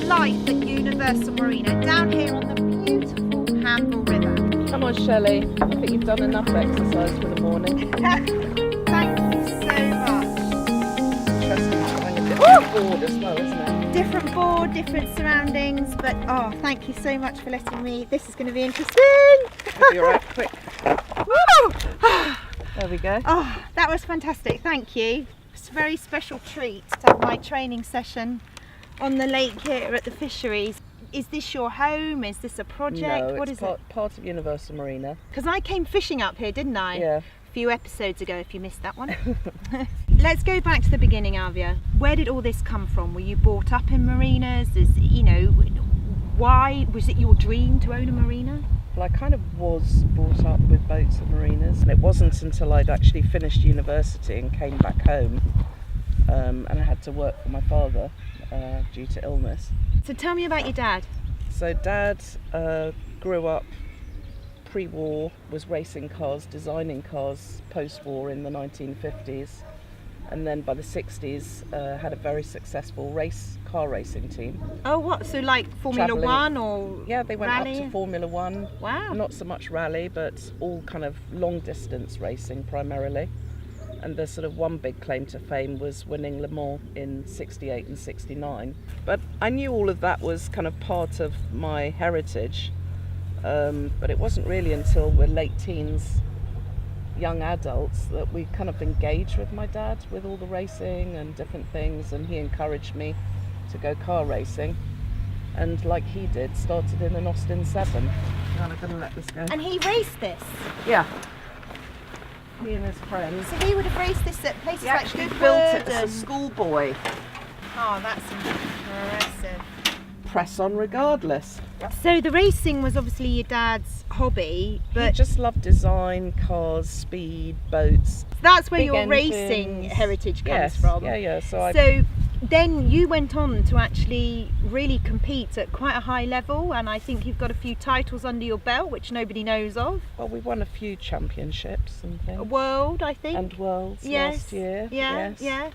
life at Universal Marina, down here on the beautiful Hamble River. Come on, Shelley. I think you've done enough exercise for the morning. Thank you so much. Interesting to find a different board as well, isn't it? Different board, different surroundings, but thank you so much for letting me. This is going to be interesting. I'll be right quick. Woo! There we go. Oh, that was fantastic. Thank you. It's a very special treat to have my training session on the lake here at the fisheries. Is this your home? Is this a project? No, what it's is it? part of Universal Marina. Because I came fishing up here, didn't I? Yeah. A few episodes ago, if you missed that one. Let's go back to the beginning, Avia. Where did all this come from? Were you brought up in marinas? Why was it your dream to own a marina? Well, I kind of was brought up with boats and marinas, and it wasn't until I'd actually finished university and came back home and I had to work for my father due to illness. So tell me about your dad. So Dad grew up pre-war, was racing cars, designing cars post-war in the 1950s, and then by the 60s had a very successful car racing team. Oh, what? So like Formula Travelling. One or Yeah, they went rally? up to Formula One. Wow. Not so much rally, but all kind of long distance racing primarily. And the sort of one big claim to fame was winning Le Mans in 68 and 69. But I knew all of that was kind of part of my heritage. But it wasn't really until we're late teens, young adults, that we kind of engaged with my dad with all the racing and different things, and he encouraged me to go car racing, and like he did, started in an Austin 7. I'm going to let this go. And he raced this? Yeah. He and his friends. So he would have raced this at places He like actually Goodwood built it as and... a schoolboy. Oh, that's impressive. Press on regardless. So the racing was obviously your dad's hobby, He but just loved design, cars, speed, boats. that's where big your racing engines. heritage comes Yes, from. Yeah. So then you went on to actually really compete at quite a high level, and I think you've got a few titles under your belt which nobody knows of. Well, we won a few championships and things. A world, I think. And worlds Yes. last year. Yeah, yes. yeah.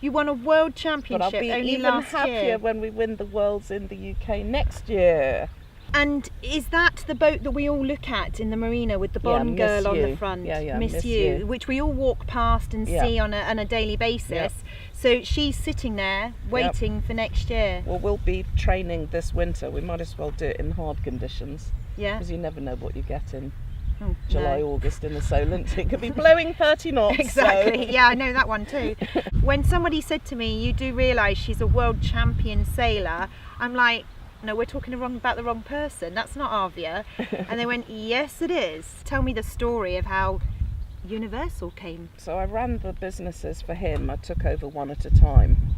You won a world But championship I'll be only even last happier year. when we win the worlds in the UK next year. And is that the boat that we all look at in the marina with the Yeah, Bond Miss girl on the You. front? Yeah, Miss Miss You, You. which we all walk past and Yeah. see on a daily basis. Yeah. So she's sitting there waiting for next year. Well, we'll be training this winter. We might as well do it in hard conditions, Yeah. because you never know what you get in Oh, July, no. August in the Solent. It could be blowing 30 knots. Exactly. So. Yeah, I know that one too. When somebody said to me, "You do realise she's a world champion sailor," I'm like, "No, we're talking about the wrong person. That's not Avia." And they went, "Yes, it is." Tell me the story of how Universal came. So I ran the businesses for him. I took over one at a time.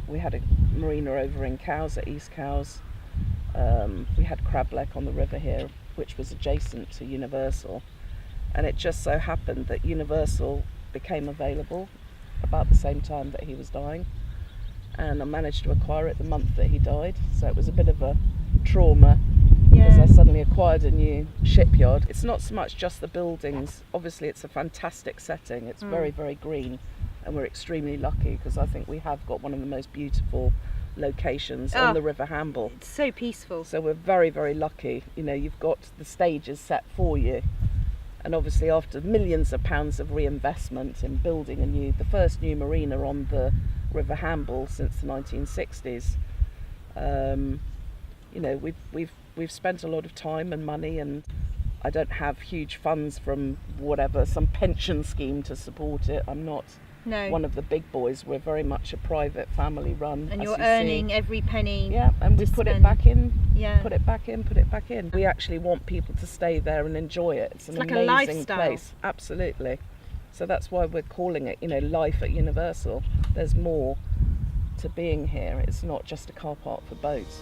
We had a marina over in Cowes at East Cowes. We had Crableck on the river here, which was adjacent to Universal. And it just so happened that Universal became available about the same time that he was dying. And I managed to acquire it the month that he died. So it was a bit of a trauma. Because I suddenly acquired a new shipyard. It's not so much just the buildings. Obviously it's a fantastic setting. It's very, very green, and we're extremely lucky because I think we have got one of the most beautiful locations on the River Hamble. It's so peaceful. So we're very, very lucky. You know, you've got the stages set for you, and obviously after millions of pounds of reinvestment in building the first new marina on the River Hamble since the 1960s, you know, we've spent a lot of time and money, and I don't have huge funds from some pension scheme to support it. I'm not one of the big boys. We're very much a private family run. And as you're you earning see. every penny. Yeah, and we put it back in. Yeah. Put it back in. We actually want people to stay there and enjoy it. It's an like a amazing lifestyle. place. Absolutely. So that's why we're calling it, life at Universal. There's more to being here. It's not just a car park for boats.